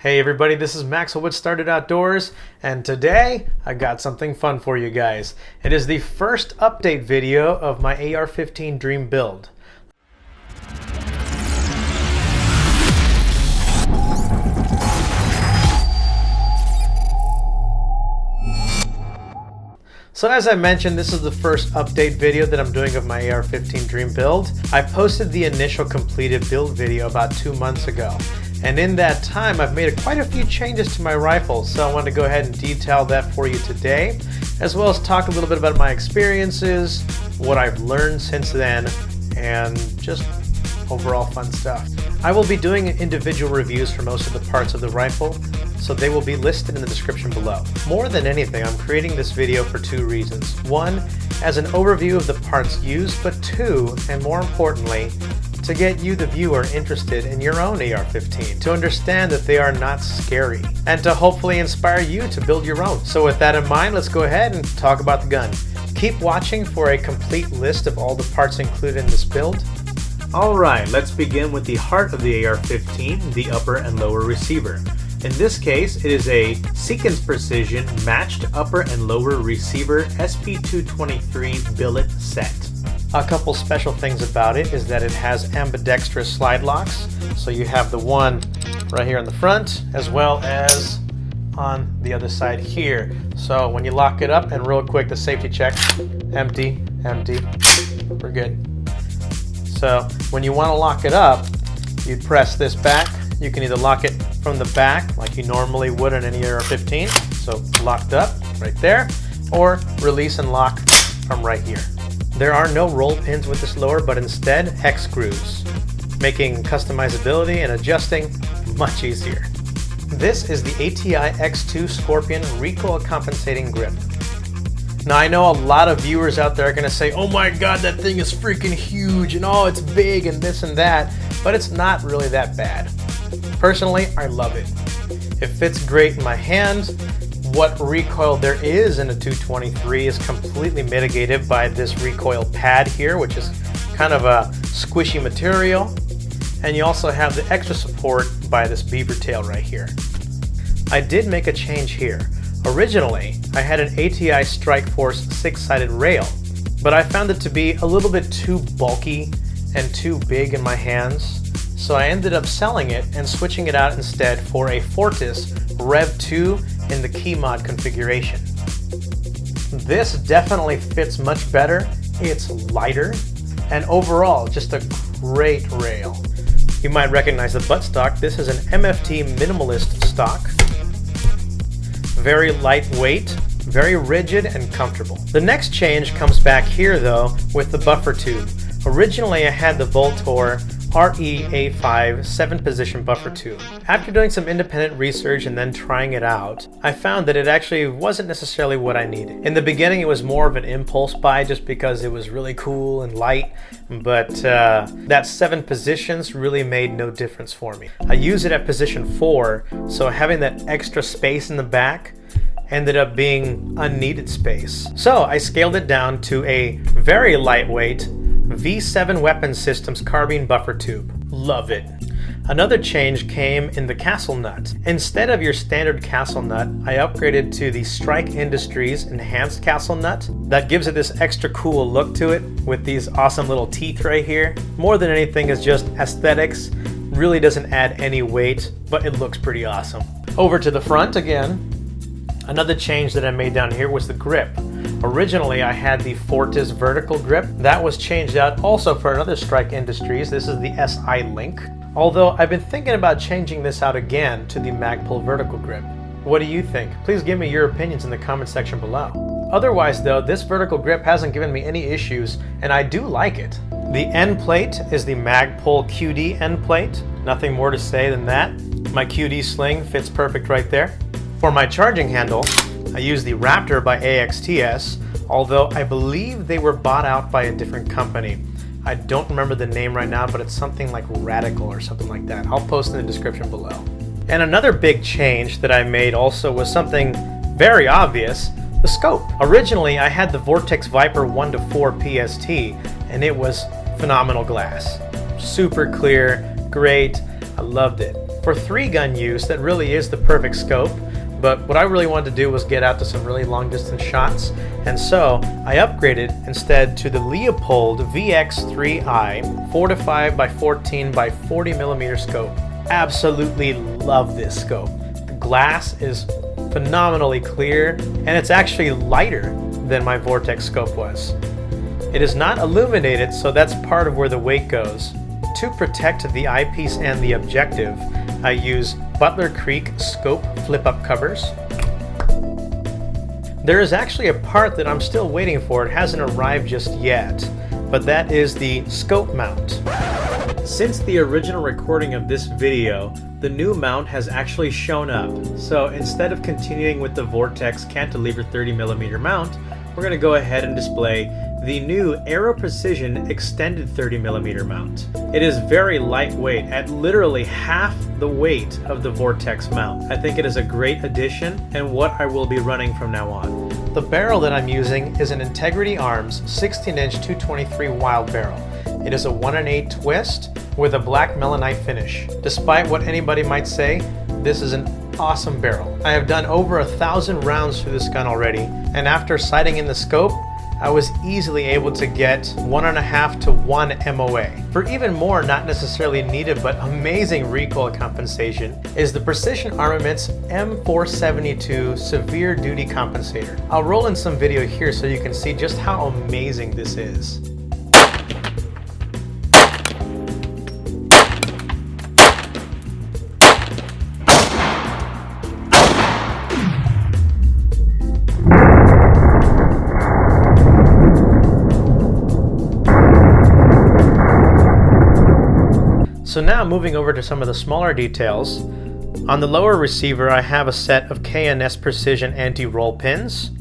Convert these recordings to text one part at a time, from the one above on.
Hey everybody, this is Maxwell with StarDude Outdoors, and today I got something fun for you guys. It is the first update video of my AR-15 Dream build. So as I mentioned, this is the first update video that I'm doing of my AR-15 Dream build. I posted the initial completed build video about 2 months ago. And in that time, I've made quite a few changes to my rifle, so I wanted to go ahead and detail that for you today, as well as talk a little bit about my experiences, what I've learned since then, and just overall fun stuff. I will be doing individual reviews for most of the parts of the rifle, so they will be listed in the description below. More than anything, I'm creating this video for two reasons. One, as an overview of the parts used, but two, and more importantly, to get you, the viewer, interested in your own AR-15, to understand that they are not scary, and to hopefully inspire you to build your own. So with that in mind, let's go ahead and talk about the gun. Keep watching for a complete list of all the parts included in this build. Alright, let's begin with the heart of the AR-15, the upper and lower receiver. In this case, it is a Seekins Precision matched upper and lower receiver SP223 billet set. A couple special things about it is that it has ambidextrous slide locks. So you have the one right here in the front as well as on the other side here. So when you lock it up, and real quick, the safety check, empty, we're good. So when you want to lock it up, you press this back. You can either lock it from the back like you normally would on any AR-15, so locked up right there, or release and lock from right here. There are no roll pins with this lower, but instead hex screws, making customizability and adjusting much easier. This is the ATI X2 Scorpion recoil compensating grip. Now I know a lot of viewers out there are going to say, oh my god, that thing is freaking huge and oh, it's big and this and that, but it's not really that bad. Personally, I love it. It fits great in my hands. What recoil there is in a 223 is completely mitigated by this recoil pad here, which is kind of a squishy material. And you also have the extra support by this beaver tail right here. I did make a change here. Originally, I had an ATI Strikeforce 6-sided rail, but I found it to be a little bit too bulky and too big in my hands. So I ended up selling it and switching it out instead for a Fortis Rev 2 in the key mod configuration. This definitely fits much better, it's lighter, and overall just a great rail. You might recognize the buttstock. This is an MFT Minimalist stock. Very lightweight, very rigid and comfortable. The next change comes back here though with the buffer tube. Originally I had the Voltor RE-A5 7-position buffer tube. After doing some independent research and then trying it out, I found that it actually wasn't necessarily what I needed. In the beginning it was more of an impulse buy just because it was really cool and light, but that 7 positions really made no difference for me. I use it at position 4, so having that extra space in the back ended up being unneeded space. So I scaled it down to a very lightweight V7 Weapon Systems carbine buffer tube. Love it. Another change came in the castle nut. Instead of your standard castle nut, I upgraded to the Strike Industries enhanced castle nut. That gives it this extra cool look to it with these awesome little teeth right here. More than anything is just aesthetics. Really doesn't add any weight, but it looks pretty awesome. Over to the front again. Another change that I made down here was the grip. Originally I had the Fortis vertical grip. That was changed out also for another Strike Industries. This is the SI Link. Although I've been thinking about changing this out again to the Magpul vertical grip. What do you think? Please give me your opinions in the comment section below. Otherwise though, this vertical grip hasn't given me any issues and I do like it. The end plate is the Magpul QD end plate. Nothing more to say than that. My QD sling fits perfect right there. For my charging handle, I use the Raptor by AXTS, although I believe they were bought out by a different company. I don't remember the name right now, but it's something like Radical or something like that. I'll post in the description below. And another big change that I made also was something very obvious, the scope. Originally, I had the Vortex Viper 1:4 PST, and it was phenomenal glass. Super clear, great, I loved it. For 3-gun use, that really is the perfect scope, but what I really wanted to do was get out to some really long distance shots, and so I upgraded instead to the Leupold VX3i 4-5 by 14 by 40 millimeter scope. Absolutely love this scope. The glass is phenomenally clear, and it's actually lighter than my Vortex scope was. It is not illuminated, so that's part of where the weight goes. To protect the eyepiece and the objective, I use Butler Creek scope flip-up covers. There is actually a part that I'm still waiting for. It hasn't arrived just yet, but that is the scope mount. Since the original recording of this video, the new mount has actually shown up. So instead of continuing with the Vortex cantilever 30mm mount, we're going to go ahead and display the new Aero Precision extended 30mm mount. It is very lightweight, at literally half the weight of the Vortex mount. I think it is a great addition and what I will be running from now on. The barrel that I'm using is an Integrity Arms 16-inch 223 Wylde barrel. It is a 1-in-8 twist with a black melanite finish. Despite what anybody might say, this is an awesome barrel. I have done over 1,000 rounds through this gun already, and after sighting in the scope, I was easily able to get 1.5 to 1 MOA. For even more not necessarily needed but amazing recoil compensation is the Precision Armament's M472 Severe Duty Compensator. I'll roll in some video here so you can see just how amazing this is. So now moving over to some of the smaller details. On the lower receiver I have a set of K&S Precision anti-roll pins.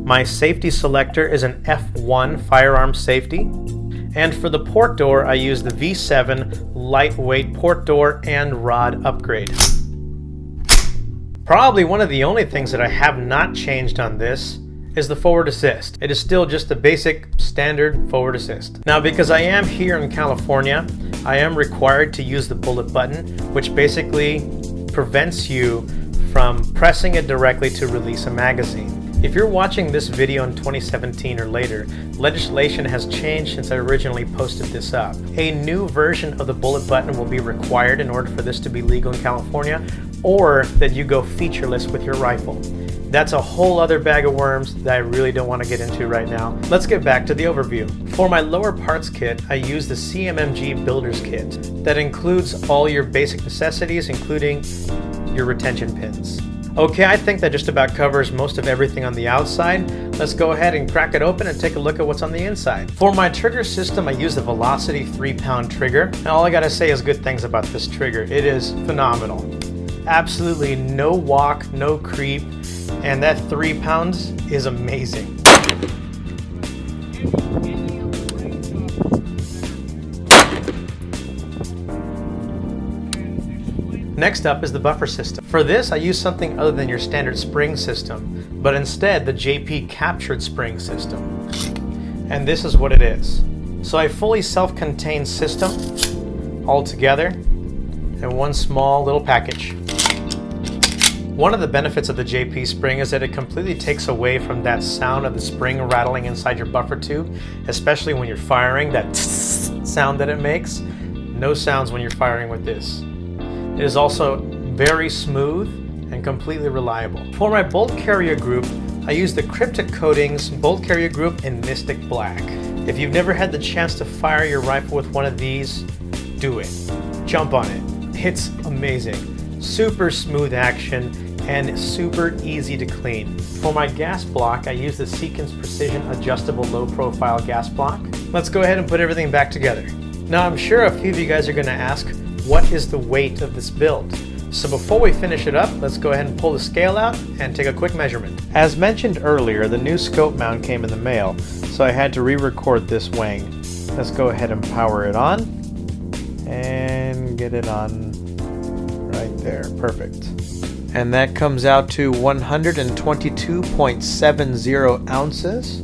My safety selector is an F1 Firearms safety. And for the port door I use the V7 lightweight port door and rod upgrade. Probably one of the only things that I have not changed on this is the forward assist. It is still just a basic standard forward assist. Now because I am here in California, I am required to use the bullet button, which basically prevents you from pressing it directly to release a magazine. If you're watching this video in 2017 or later, legislation has changed since I originally posted this up. A new version of the bullet button will be required in order for this to be legal in California, or that you go featureless with your rifle. That's a whole other bag of worms that I really don't want to get into right now. Let's get back to the overview. For my lower parts kit, I use the CMMG Builder's Kit. That includes all your basic necessities, including your retention pins. Okay, I think that just about covers most of everything on the outside. Let's go ahead and crack it open and take a look at what's on the inside. For my trigger system, I use the Velocity 3-pound trigger. And all I gotta say is good things about this trigger. It is phenomenal. Absolutely no walk, no creep. And that 3 pounds is amazing. Next up is the buffer system. For this, I use something other than your standard spring system, but instead the JP captured spring system. And this is what it is. So a fully self-contained system all together in one small little package. One of the benefits of the JP spring is that it completely takes away from that sound of the spring rattling inside your buffer tube, especially when you're firing, that sound that it makes. No sounds when you're firing with this. It is also very smooth and completely reliable. For my bolt carrier group, I use the Cryptic Coatings bolt carrier group in Mystic Black. If you've never had the chance to fire your rifle with one of these, do it. Jump on it. It's amazing. Super smooth action and super easy to clean. For my gas block, I use the Seekins Precision Adjustable Low Profile gas block. Let's go ahead and put everything back together. Now I'm sure a few of you guys are going to ask, what is the weight of this build? So before we finish it up, let's go ahead and pull the scale out and take a quick measurement. As mentioned earlier, the new scope mount came in the mail, so I had to re-record this weighing. Let's go ahead and power it on and get it on right there. Perfect. And that comes out to 122.70 ounces.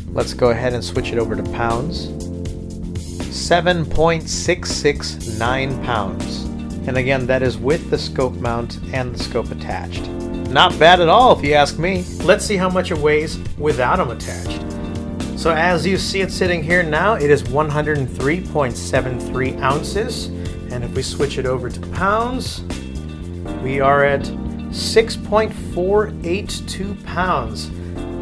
Let's go ahead and switch it over to pounds. 7.669 pounds. And again, that is with the scope mount and the scope attached. Not bad at all, if you ask me. Let's see how much it weighs without them attached. So as you see it sitting here now, it is 103.73 ounces. And if we switch it over to pounds, we are at 6.482 pounds.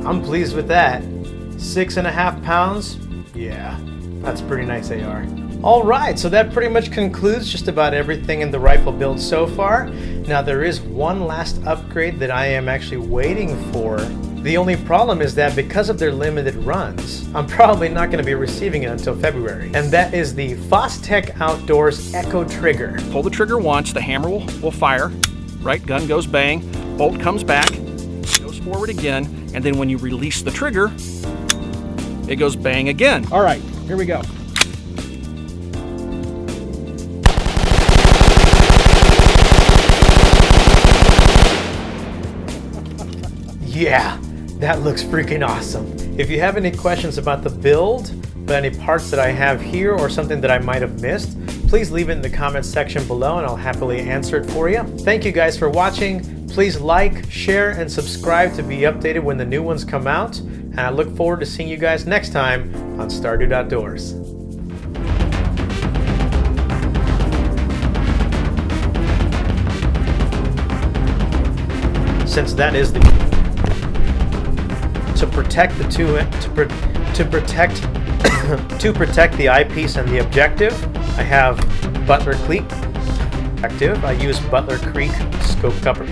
I'm pleased with that. 6.5 pounds? Yeah, that's a pretty nice AR. Alright, so that pretty much concludes just about everything in the rifle build so far. Now there is one last upgrade that I am actually waiting for. The only problem is that because of their limited runs, I'm probably not going to be receiving it until February. And that is the Fostech Outdoors Echo Trigger. Pull the trigger once, the hammer will fire, right? Gun goes bang, bolt comes back, goes forward again, and then when you release the trigger, it goes bang again. All right, here we go. Yeah, that looks freaking awesome. If you have any questions about the build, about any parts that I have here or something that I might have missed, please leave it in the comments section below and I'll happily answer it for you. Thank you guys for watching. Please like, share, and subscribe to be updated when the new ones come out. And I look forward to seeing you guys next time on StarDude Outdoors. Since that is the to protect the the eyepiece and the objective, I have Butler Creek. I use Butler Creek scope cover.